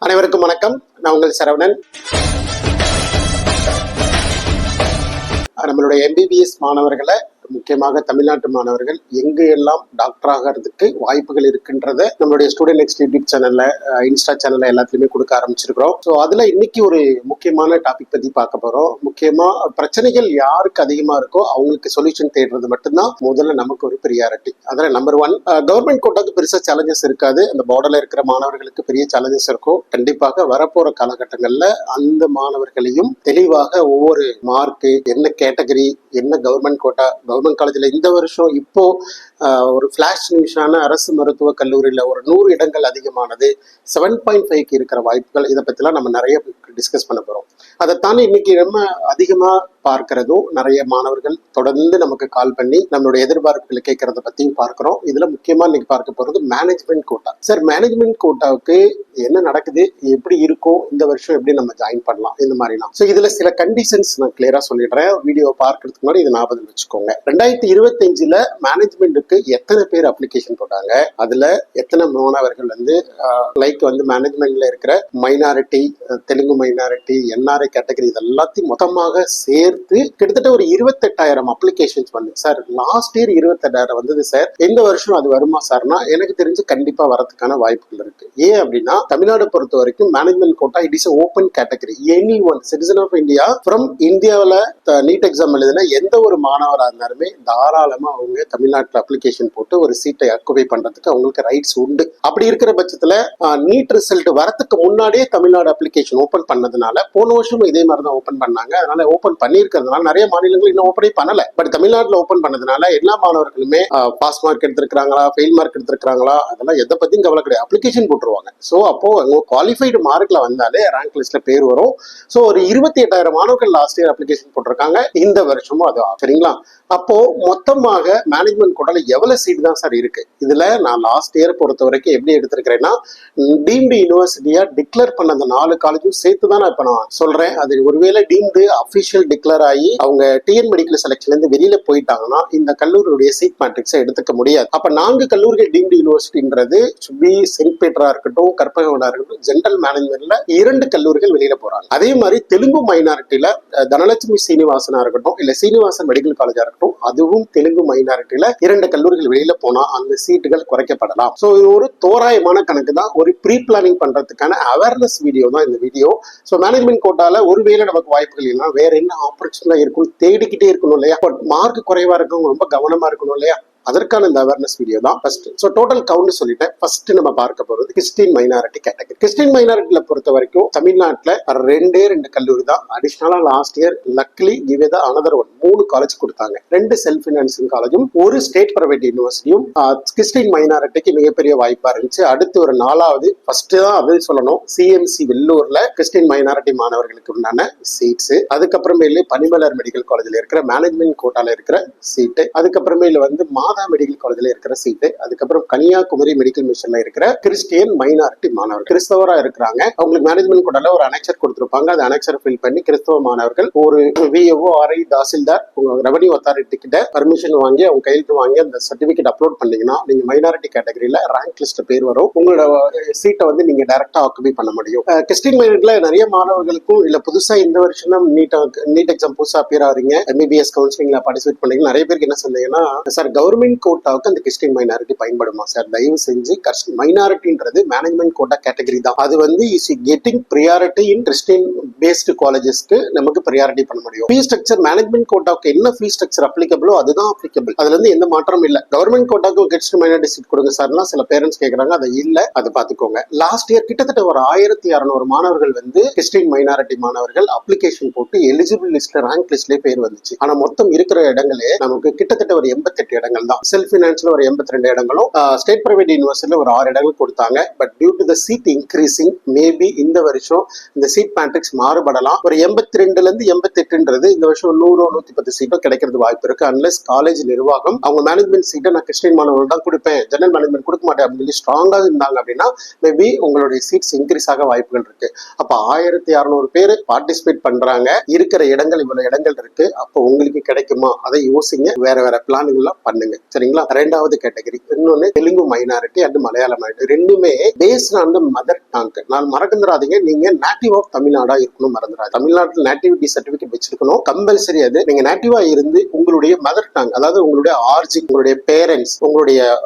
அனைவருக்கும் வணக்கம். நான் உங்கள் சரவணன். நம்மளுடைய MBBS மாணவர்களை, முக்கியமாக தமிழ்நாட்டு மாணவர்கள் எங்கு எல்லாம் டாக்டர் ஆகிறதுக்கு வாய்ப்புகள் இருக்கின்றத நம்மளுடைய ஸ்டூடெண்ட் நெக்ஸ்ட் யூடியூப் சேனல்ல, இன்ஸ்டா சேனல்ல எல்லாத்துலயுமே கொடுக்க ஆரம்பிச்சிருக்கிறோம். ஸோ அதுல இன்னைக்கு ஒரு முக்கியமான டாபிக் பத்தி பார்க்க போறோம். முக்கியமா பிரச்சனைகள் யாருக்கு அதிகமா இருக்கோ அவங்களுக்கு சொல்யூஷன் தேடுறது மட்டும்தான் முதல்ல நமக்கு ஒரு ப்ரியாரிட்டி. அதில் நம்பர் 1, கவர்மெண்ட் கோட்டாக்கு பெருசா சேலஞ்சஸ் இருக்காது. அந்த பார்டர்ல இருக்கிற மாணவர்களுக்கு பெரிய சேலஞ்சஸ் இருக்கும். கண்டிப்பாக வரப்போற காலகட்டங்கள்ல அந்த மாணவர்களையும் தெளிவாக ஒவ்வொரு மார்க்கு, என்ன கேட்டகரி, என்ன கவர்மெண்ட் கோட்டா, கவர்மெண்ட் காலேஜில் இந்த வருஷம் இப்போ ஒரு ஃபிளாஷ் நியூஸான அரசு மருத்துவக் கல்லூரியில் ஒரு 100 இடங்கள் அதிகமானது, 7.5க்கு இருக்கிற வாய்ப்புகள், இதை பற்றிலாம் நம்ம நிறைய டிஸ்கஸ் பண்ண போகிறோம். அதை தாண்டி இன்னைக்கு நம்ம அதிகமாக பார்க்கிறதும் நிறைய மாணவர்கள் தொடர்ந்து நமக்கு கால் பண்ணி நம்மளுடைய எதிர்பார்ப்புகளை கேட்கறத பற்றியும் பார்க்குறோம். இதில் முக்கியமாக இன்னைக்கு பார்க்க போகிறது மேனேஜ்மெண்ட் கோட்டா. சார், மேனேஜ்மெண்ட் கோட்டாவுக்கு என்ன நடக்குது, எப்படி இருக்கும், இந்த வருஷம் எப்படி நம்ம ஜாயின் பண்ணலாம், இந்த மாதிரிலாம். ஸோ இதில் சில கண்டிஷன்ஸ் நான் கிளியராக சொல்லிடுறேன். வீடியோ பார்க்கறதுக்கு முன்னாடி இதை ஞாபகம் வச்சுக்கோங்க. 2025 மேனேஜ்மெண்ட்டுக்கு எத்தனை பேர் அப்ளிகேஷன் போட்டாங்க, அதுல எத்தனை மாணவர்கள் லைக் மேனேஜ்மெண்ட்ல இருக்கிற minority, Telugu minority, NRI category, இது எல்லாத்தையும் மொத்தமாக சேர்த்து கிட்டத்தட்ட ஒரு 28,000 அப்ளிகேஷன்ஸ் வந்து. சார், லாஸ்ட் இயர் 28,000 வந்தது சார், இந்த வருஷம் அது வருமா சார்னா எனக்கு தெரிஞ்சு கண்டிப்பா வரதுக்கான வாய்ப்புகள் இருக்கு. ஏன் அப்படின்னா, தமிழ்நாடு பொறுத்த வரைக்கும் management quota it is open category. Any one citizen of India from இந்தியாவில் நீட் எக்ஸாம் எழுதின எந்த ஒரு மாணவராக இருந்தாலுமே தாராளமா அவங்க தமிழ்நாட்டில் அப்ளிகேஷன் போட்டு ஒரு சீட்டை அக்குபை பண்றதுக்கு அவங்களுக்கு ரைட்ஸ் உண்டு. அப்படி இருக்கிற பட்சத்துல நீட் ரிசல்ட் வரதுக்கு முன்னாடியே தமிழ்நாடு அப்ளிகேஷன் ஓபன் பண்ணதுனால, போன வருஷம் இதே மாதிரி தான் ஓபன் பண்ணாங்க. அதனால ஓபன் பண்ணியிருக்கிறதுனால நிறைய மாநிலங்கள் இன்னும் ஓபனே பண்ணல. பட் தமிழ்நாட்டில் ஓபன் பண்ணதுனால எல்லா மாணவர்களுமே பாஸ் மார்க் எடுத்திருக்காங்களா, ஃபெயில் மார்க் எடுத்திருக்காங்களா, அதெல்லாம் எதை பத்தியும் கவலை கிடையாது, அப்ளிகேஷன் போட்டுருவாங்க. ஸோ அப்போ குவாலிஃபைடு மார்க்ல வந்தாலே ரேங்க் லிஸ்ட்ல பேர் வரும். ஸோ ஒரு 28,000 மாணவர்கள் லாஸ்ட் இயர் அப்ளிகேஷன் போட்டிருக்காங்க. இந்த வருஷமும் அது சரிங்களா. அப்போ மொத்தமாக மேனேஜ்மெண்ட் கோட்டால எவ்வளவு சீட் தான் சார் இருக்கு? இதுல நான் லாஸ்ட் இயர் பொறுத்த வரைக்கும் எப்படி எடுத்திருக்கிறேன்னா, டீம்டு யூனிவர்சிட்டியா டிக்ளேர் பண்ண அந்த 4 காலேஜும் சேர்த்து தான் நான் இப்ப நான் சொல்றேன். அது ஒருவேளை டீம்டு அபிஷியல் டிக்ளேர் ஆகி அவங்க டிஎன் மெடிக்கல் செலக்ஷன்ல இருந்து வெளியில போயிட்டாங்கன்னா இந்த கல்லூரியுடைய சீட் மேட்ரிக்ஸை எடுத்துக்க முடியாது. அப்ப 4 கல்லூரிகள் டீம்டு யூனிவர்சிட்டின்றது சுபி, செயின்ட் பீட்டரா இருக்கட்டும், கற்பகவனா இருக்கட்டும், ஜெனரல் மேனேஜ்மெண்ட்ல 2 கல்லூரிகள் வெளியில போறாங்க. அதே மாதிரி தெலுங்கு மைனாரிட்டியில தனலட்சுமி சீனிவாசனா இருக்கட்டும், இல்ல சீனிவாசன் மெடிக்கல் காலேஜா இருக்கட்டும், அதுவும் தெலுங்கு மைனாரிட்டியில 2 கல்லூரிகள் வெளியில போனா அந்த சீட்டுகள் குறைக்கப்படலாம். சோ இது ஒரு தோராயமான கணக்கு தான். ஒரு ப்ரீ பிளானிங் பண்றதுக்கான அவேர்னஸ் வீடியோ தான் இந்த வீடியோ. சோ மேனேஜ்மெண்ட் கோட்டால ஒருவேளை நமக்கு வாய்ப்புகள் இல்லைன்னா வேற என்ன ஆப்பர்ச்சுனிட்டி இருக்கும் தேடிக்கிட்டே இருக்கணும் இல்லையா. பட் மார்க் குறைவா இருக்கவங்க ரொம்ப கவனமா இருக்கணும் இல்லையா. அதற்கான இந்த அவேர்னஸ் வீடியோ தான் ஃபர்ஸ்ட். ஸோ டோட்டல் கவுண்ட் சொல்லிட்டேன். ஃபர்ஸ்ட் நம்ம பார்க்க போறது கிறிஸ்டின் மைனாரிட்டி கேட்டகரி. கிறிஸ்டின் மைனாரிட்டியில பொறுத்த வரைக்கும் தமிழ்நாட்டில் 2 கல்லூரி தான் அடிஷனலா last year luckily gave the another 3 college கொடுத்தாங்க. 2 செல்ஃப் பினான்சிங் காலேஜும் ஒரு ஸ்டேட் பிரைவேட் யூனிவர்சிட்டியும் கிறிஸ்டின் மைனாரிட்டிக்கு மிகப்பெரிய வாய்ப்பா இருந்துச்சு. அடுத்து ஒரு 4வது, ஃபர்ஸ்ட் தான் அது சொல்லணும், CMC வெள்ளூர்ல கிறிஸ்டின் மைனாரிட்டி மாணவர்களுக்கு உண்டான சீட்ஸ். அதுக்கப்புறமேல பனிமலர் மெடிக்கல் காலேஜ்ல இருக்கிற மேனேஜ்மெண்ட் கோட்டால இருக்கிற சீட்டு. அதுக்கப்புறமேல மெடிக்கல் காலேஜ்ல இருக்கிற சீட்டு. அதுக்கப்புறம் கன்னியாகுமரி மெடிக்கல் மிஷன்ல இருக்கிற கிறிஸ்டியன் மைனாரிட்டி மாணவர்கள் கிறிஸ்தவரா இருக்கிறாங்க. அவங்களுக்கு மேனேஜ்மெண்ட் கோட்டால ஒரு அனெக்சர் கொடுத்திருப்பாங்க. அந்த அனெக்சர் ஃபில் பண்ணி கிறிஸ்தவ மாணவர்கள் ஒரு VAO, RI, tahsildar, revenue authority கிட்ட பர்மிஷன் வாங்கி அவங்க கையெழுத்து வாங்கி அந்த சர்டிபிகேட் அப்லோட் பண்ணீங்கன்னா நீங்க மைனாரிட்டி கேட்டகரியில ரேங்க் லிஸ்ட் பேர் வரும். உங்களோட சீட்டை நீங்க டைரக்டா ஆக்குபை பண்ண முடியும். கிறிஸ்டியன் மைனாரிட்டில நிறைய மாணவர்களுக்கும் இல்ல புதுசா இந்த வருஷம் நீட் எக்ஸாம் புதுசா அப்பியர் ஆறீங்க, MBBS கவுன்சிலிங்ல பார்ட்டிசிபேட் பண்ணீங்க, நிறைய பேருக்கு என்ன சந்தேகம்னா, சார் கவர்மெண்ட் கோட்டாவுக்கு அந்த கிறிஸ்டின் மைனாரிட்டி பயன்படுமா சார்? தயவு செஞ்சு மைனாரிட்டின்றது மேனேஜ்மெண்ட் கோட்டா கேட்டகரி தான். அது is getting priority in Christian based காலேஜஸ்க்கு நமக்கு பிரியாரிட்டி பண்ண முடியும். ஃபீஸ் ஸ்ட்ரக்சர் மேனேஜ்மெண்ட் கோட்டாவுக்கு என்ன ஃபீஸ் ஸ்ட்ரக்சர் அப்ளிகபிளோ அதுதான் அப்ளிகபிள். அதுல இருந்து எந்த மாற்றமும் இல்ல. கவர்மெண்ட் கோட்டாக்கு கிறிஸ்டின் மைனாரிட்டி சீட் கொடுங்க சார்னா சில பேரண்ட்ஸ் கேட்கறாங்க, அது இல்ல, அதை பாத்துக்கோங்க. லாஸ்ட் இயர் கிட்டத்தட்ட ஒரு 1600 மாணவர்கள் கிறிஸ்டின் மைனாரிட்டி மாணவர்கள் அப்ளிகேஷன் போட்டு எலிஜிபிள் லிஸ்ட்ல ரேங்க் லிஸ்ட்லயே பேர் வந்துச்சு. ஆனா மொத்தம் இருக்கிற இடங்களே நமக்கு கிட்டத்தட்ட ஒரு 88 இடங்கள் தான். செல்ஃப் பினான்ஸ்ல ஒரு 82 இடங்களும், ஸ்டேட் பிரைவேட் யூனிவர்சிட்டியில ஒரு 6 இடங்கள் கொடுத்தாங்க. But due to the seat increasing maybe இந்த வருஷம் இந்த சீட் மேட்ரிக்ஸ் மாறுபடலாம். ஒரு 82ல இருந்து 88ன்றது இந்த வருஷம் 100 110 சீட்டோ கிடைக்கிறது வாய்ப்பு இருக்கு. அன்லெஸ் காலேஜ் நிர்வாகம் அவங்க மேனேஜ்மெண்ட் சீட்டை நான் கிறிஸ்டின் மாணவர்கள் தான் கொடுப்பேன், ஜெனரல் மேனேஜ்மெண்ட் கொடுக்க மாட்டேன் அப்படின்னு சொல்லி ஸ்ட்ராங்கா இருந்தாங்க அப்படின்னா மேபி உங்களுடைய சீட்ஸ் இன்க்ரீஸ் ஆக வாய்ப்புகள் இருக்கு. அப்ப 1600 பேர் பார்ட்டிசிபேட் பண்றாங்க, இருக்கிற இடங்கள் இவ்வளவு இடங்கள் இருக்கு. அப்போ உங்களுக்கு கிடைக்குமா, அதை யோசிங்க, வேற வேற பிளான்கள் பண்ணுங்க. சரிங்களா. ரெண்டாவது கேட்டகரி இன்னொன்னு தெலுங்கு மைனாரிட்டி அண்ட் மலையாள மைனாரிட்டி. ரெண்டுமே based on the mother tongue. நான் மறந்துடாதீங்க, நீங்க நேட்டிவ் ஆஃப் தமிழ்நாடா இருக்கணும் மறந்துடாது. தமிழ்நாட்டில் நேட்டிவிட்டி சர்டிபிகேட் வச்சிருக்கணும் கம்பல்சரி. அது நீங்க நேட்டிவா இருந்து உங்களுடைய மதர் டங், அதாவது உங்களுடைய ஆர்ஜின், உங்களுடைய பேரண்ட்ஸ், உங்களுடைய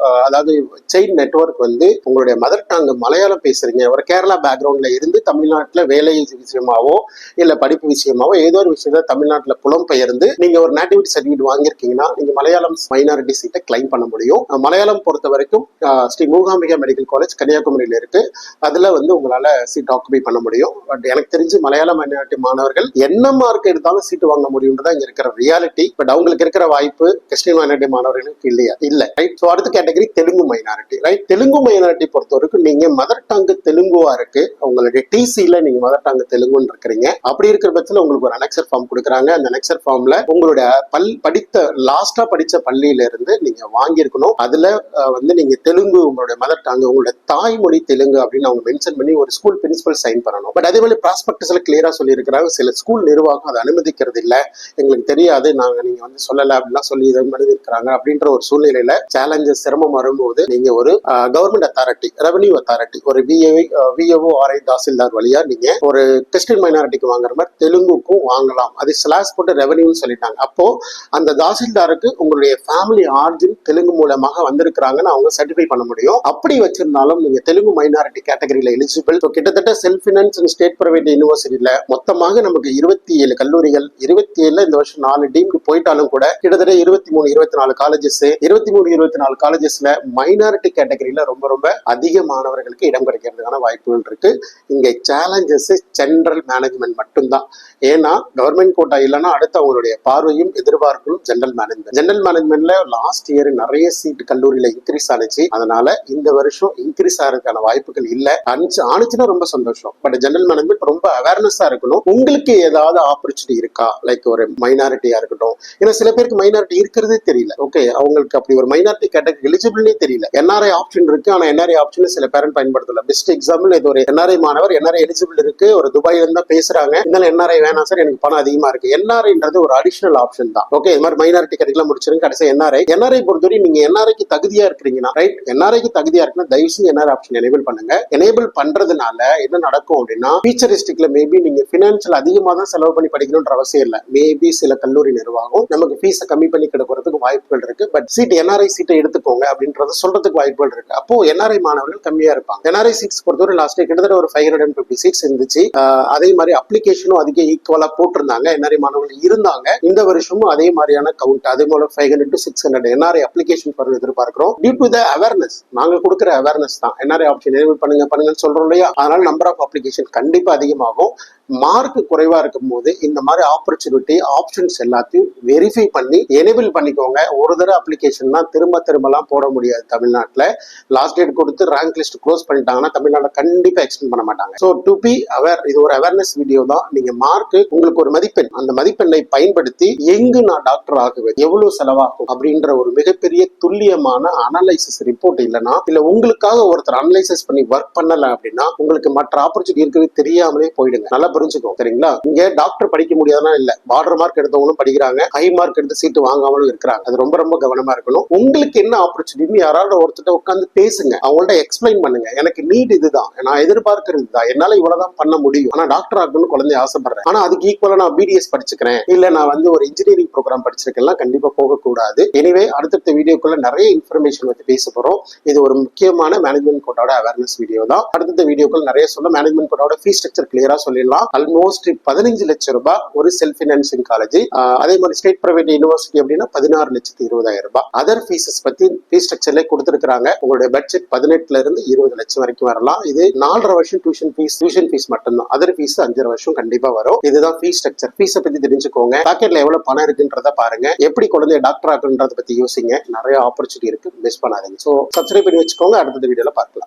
அதாவது செயின் நெட்வொர்க் வந்து உங்களுடைய மதர் டங் மலையாளம் பேசுறீங்க, ஒரு கேரளா பேக்ரவுண்ட்ல இருந்து தமிழ்நாட்டில் வேலை விஷயமாவோ இல்ல படிப்பு விஷயமாவோ ஏதோ ஒரு விஷயத்த தமிழ்நாட்டில் புலம்பெயர்ந்து நீங்க ஒரு நேட்டிவிட்டி சர்டிபிகேட் வாங்கியிருக்கீங்கன்னா நீங்க மலையாளம் மைனாரிட்டி சீட்டை கிளைம் பண்ண முடியும். மலையாளம் பொறுத்த வரைக்கும் ஸ்ரீ மூகாம்பிகா மெடிக்கல் காலேஜ் கன்னியாகுமரியில இருக்கு, அதுல வந்து உங்களால சீட் ஆக்குபை பண்ண முடியும். பட் எனக்கு தெரிஞ்சு மலையாள மைனாரிட்டி மாணவர்கள் என்ன மார்க் எடுத்தாலும் சீட்டு வாங்க முடியும்ன்றதான் இங்க இருக்கிற ரியாலிட்டி. பட் அவங்களுக்கு இருக்கிற வாய்ப்பு கிறிஸ்டின் மைனாரிட்டி மாணவர்களுக்கு இல்லையா? இல்ல, ரைட். ஸோ அடுத்த category Telugu minority, right. Telugu minority பொறுத்த வரைக்கும் நீங்க மதர் டங் தெலுங்குவா இருக்கு, உங்களுடைய டிசில நீங்க மதர் டங் தெலுங்குன்னு இருக்கிறீங்க. அப்படி இருக்கிற பட்சத்தில் உங்களுக்கு ஒரு அனெக்சர் ஃபார்ம் கொடுக்குறாங்க. அந்த அனெக்சர் ஃபார்ம்ல உங்களுடைய லாஸ்டா படிச்ச பள்ளியில இருந்து நீங்க வாங்கியிருக்கணும். அதுல வந்து நீங்க தெலுங்கு உங்களுடைய மதர் டங், உங்களுடைய தாய்மொழி தெலுங்கு அப்படின்னு அவங்க மென்ஷன் பண்ணி ஒரு ஸ்கூல் பிரின்சிபல் சைன் பண்ணணும். பட் அதே மாதிரி ப்ராஸ்பெக்டஸ்ல கிளியரா சொல்லியிருக்கிறாங்க, சில ஸ்கூல் நிர்வாகம் அதை அனுமதிக்கிறது இல்ல, எங்களுக்கு தெரியாது, நீங்க வந்து சொல்லல அப்படிலாம் சொல்லி இதை இருக்கிறாங்க. அப்படின்ற ஒரு சூழ்நிலையில சேலஞ்சஸ் சிரமம் வரும்போது நீங்க ஒரு கவர்மெண்ட் அத்தாரிட்டி, ரெவன்யூ அத்தாரிட்டி, ஒரு விஏஓ ஆர்ஐ தாசில்தார் வழியா நீங்க ஒரு கிறிஸ்டின் மைனாரிட்டிக்கு வாங்குற மாதிரி தெலுங்குக்கும் வாங்கலாம். அது ஸ்லாஷ் போட்டு ரெவன்யூன்னு சொல்லிட்டாங்க. அப்போ அந்த தாசில்தாருக்கு உங்களுடைய ஃபேமிலி ஆர்ஜின் தெலுங்கு மூலமாக வந்திருக்கிறாங்கன்னு அவங்க சர்டிஃபை பண்ண முடியும். அப்படி வச்சிருந்தாலும் நீங்க தெலுங்கு மைனாரிட்டி கேட்டகரியில எலிஜிபிள். கிட்டத்தட்ட self finance and state private யூனிவர்சிட்டியில மொத்தமாக நமக்கு 27 கல்லூரிகள், 27 இந்த வருஷம் 4 டீம்டு போயிட்டாலும் கூட கிட்டத்தட்ட 23-24 காலேஜஸ், 23-24 காலேஜஸ்ல மைனாரிட்டி கேட்டகரியில ரொம்ப ரொம்ப அதிக மாணவர்களுக்கு இடம் கிடைக்கிறதுக்கான வாய்ப்புகள் இருக்கு. இங்க சேலஞ்சஸ் ஜெனரல் மேனேஜ்மெண்ட் மட்டும்தான். ஏன்னா கவர்மெண்ட் கோட்டா இல்லைன்னா அடுத்து அவங்களுடைய பார்வையும் எதிர்பார்ப்பும் ஜெனரல் மேனேஜ்மெண்ட். ஜெனரல் மேனேஜ்மெண்ட்ல லாஸ்ட் இயர் நிறைய சீட் கல்லூரியில இன்க்ரீஸ் ஆனிச்சு. அதனால இந்த வருஷம் இன்க்ரீஸ் ஆகிறதுக்கான வாய்ப்புகள் இல்ல. ஆனிச்சுன்னா ரொம்ப சந்தோஷம். பட் ஜெனரல் மேனேஜ்மெண்ட் ரொம்ப அவேர்னஸா இருக்கணும். உங்களுக்கு ஏதாவது ஆப்பர்ச்சுனிட்டி இருக்கா, லைக் ஒரு மைனாரிட்டியா இருக்கட்டும். ஏன்னா சில பேருக்கு மைனாரிட்டி இருக்கிறதே தெரியல. ஓகே, அவங்களுக்கு அப்படி ஒரு மைனாரிட்டி கேட்டகரி எலிஜிபிள்னே தெரியல. என்ஆர்ஐ ஆப்ஷன் இருக்கு, ஆனா என்ஆர்ஐ ஆப்ஷன் சில பேரண்ட் பயன்படுத்தல. பெஸ்ட் எக்ஸாம்பிள் இது ஒரு என்ஆர்ஐ மாணவர், என்ஆர்ஐ எலிஜிபிள் இருக்கு, ஒரு துபாயில இருந்தா பேசுறாங்க, இருந்தாலும் என்ஆர்ஐ வேணாம் சார், எனக்கு பணம் அதிகமா இருக்கு. என்ஆர்ஐன்றது ஒரு அடிஷனல் ஆப்ஷன் தான். ஓகே, இது மாதிரி மைனாரிட்டி கேட்டகரியில முடிச்சிருங்க. கடைசி என்ஆர்ஐ பொறுத்தவரை நீங்க என்ஆர்ஐக்கு தகுதியா இருக்கிறீங்கன்னா, ரைட், என்ஆர்ஐக்கு தகுதியா இருக்குன்னா தயவு செஞ்சு என்ஆர்ஐ ஆப்ஷன் எனேபிள் பண்ணுங்க. எனேபிள் பண்றதுனால என்ன நடக்கும் அப்படின்னா, ஃபியூச்சரிஸ்டிக்ல மேபி நீங்க பினான்சியல் அதிகமா தான் செலவு பண்ணி படிக்கணும்ன்ற அவசியம் இல்ல. மேபி சில கல்லூரி நிர்வாகம் நமக்கு ஃபீஸை கம்மி பண்ணி கொடுக்கறதுக்கு வாய்ப்புகள் இருக்கு. பட் சீட் என்ஆர்ஐ சீட்டை எடுத்துக்கோங்க அப்படின்றத சொல்றதுக்கு வாய்ப்புகள் இருக்கு. அப்போ என்ஆர்ஐ மாணவர்கள் கம்மியா இருப்பாங்க. என்ஆர்ஐ சீட்ஸ் பொறுத்தவரை லாஸ்ட் கிட்டத்தட்ட ஒரு 550 சீட்ஸ் இருந்துச்சு. அதே மாதிரி அப்ளிகேஷனும் அதிக ஈக்குவலா போட்டிருந்தாங்க. என்ஆர்ஐ மாணவர்கள் இருந்தாங்க. இந்த வருஷமும் அதே மாதிரியான கவுண்ட், அதே போல 500 to 600 என்ஆர்ஐ அப்ளிகேஷன் பண்ண எதிர்பார்க்கிறோம். டியூ டு த அவேர்னஸ், நாங்க கொடுக்குற அவேர்னஸ் தான். என்ஆர்ஐ ஆப்ஷன் எனேபிள் பண்ணுங்கன்னு சொல்றோம் இல்லையா? அதனால நம்பர் ஆஃப் அப்ளிகேஷன் கண்டிப்பா அதிகமாகும். மார்க் குறைவா இருக்கும் போது இந்த மாதிரி ஆப்பர்ச்சுனிட்டி ஆப்ஷன்ஸ் எல்லாத்தையும் வெரிஃபை பண்ணி எனேபிள் பண்ணிக்கோங்க. ஒரு தடவை அப்ளிகேஷன் தான் திரும்பலாம் போட முடியாது. தமிழ்நாட்டில் லாஸ்ட் டேட் கொடுத்து ரேங்க் லிஸ்ட் க்ளோஸ் பண்ணிட்டாங்கன்னா தமிழ்நாட்டில் கண்டிப்பா எக்ஸ்டெண்ட் பண்ண மாட்டாங்க. ஸோ டு பி அவேர், இது ஒரு அவேர்னஸ் வீடியோ தான். நீங்க மார்க் உங்களுக்கு ஒரு மதிப்பெண், அந்த மதிப்பெண்ணை பயன்படுத்தி எங்கு நான் டாக்டர் ஆகுவேன், எவ்வளவு செலவாகும் அப்படின்ற ஒரு மிகப்பெரிய துல்லியமான அனலைசிஸ் ரிப்போர்ட் இல்லைன்னா, இல்ல உங்களுக்காக ஒருத்தர் அனலைசிஸ் பண்ணி ஒர்க் பண்ணல அப்படின்னா உங்களுக்கு மற்ற ஆப்பர்ச்சுனிட்டி இருக்கவே தெரியாமலே போயிடுங்க. நல்லா புரிஞ்சுக்கோ, சரிங்களா? இங்க டாக்டர் படிக்க முடியாதுன்னா இல்ல, பார்டர் மார்க் எடுத்தவங்களும் படிக்கிறாங்க, ஹை மார்க் எடுத்து சீட்டு வாங்காமலும் இருக்கிறாங்க. அது ரொம்ப ரொம்ப கவனமா இருக்கணும். உங்களுக்கு என்ன ஆப்பர்ச்சுனிட்டி யாராவது ஒருத்தர் உட்காந்து பேசுங்க, அவங்கள்ட்ட எக்ஸ்பிளைன் பண்ணுங்க. எனக்கு நீட் இதுதான், நான் எதிர்பார்க்கிறது தான், என்னால இவ்வளவுதான் பண்ண முடியும், ஆனா டாக்டர் ஆகணும்னு குழந்தை ஆசைப்படுறேன், ஆனா அதுக்கு ஈக்குவலா நான் பிடிஎஸ் படிச்சுக்கிறேன், இல்ல நான் வந்து ஒரு இன்ஜினியரிங் ப்ரோக்ராம் படிச்சிருக்கேன், கண்டிப்பா போகக்கூடாது. எனவே அடுத்தடுத்த வீடியோக்குள்ள நிறைய இன்ஃபர்மேஷன் பத்தி பேச போறோம். இது ஒரு முக்கியமான மேனேஜ்மெண்ட் கோட்டாவோட அவேர்னஸ் வீடியோ தான். அடுத்த வீடியோக்குள்ள நிறைய சொல்ல மேனேஜ்மெண்ட் கோட்டாவோட ஃபீஸ் ஸ்ட்ரக்சர் கிளியரா சொல்லிடலாம். ஆல்மோஸ்ட் 15 லட்சம் ரூபாய் ஒரு செல்ஃப் பினான்சிங் காலேஜ். அதே மாதிரி ஸ்டேட் பிரைவேட் யூனிவர்சிட்டி அப்படின்னா 16,20,000 ரூபாய். அதர் ஃபீஸஸ் பத்தி ஃபீஸ் ஸ்ட்ரக்சர்ல கொடுத்திருக்காங்க. உங்களுடைய பட்ஜெட் 18 இருந்து 20 லட்சம் வரைக்கும் வரலாம். இது 4.5 வருஷம் டியூஷன் ஃபீஸ் மட்டும்தான். அதர் ஃபீஸ் 5.5 வருஷம் கண்டிப்பா வரும். இதுதான் ஃபீஸ் ஸ்ட்ரக்சர். ஃபீஸை பத்தி தெரிஞ்சுக்கோங்க. பாக்கெட்ல எவ்வளவு பணம் இருக்குன்றத பாருங்க. எப்படி குழந்தைய டாக்டர் ஆக்குன்றத பத்தி யோசிங்க. நிறைய ஆப்பர்ச்சுனிட்டி இருக்கு, மிஸ் பண்ணாதீங்க. சோ சப்ஸ்கிரைப் பண்ணி வச்சுக்கோங்க. அடுத்த வீடியோல பார்க்கலாம்.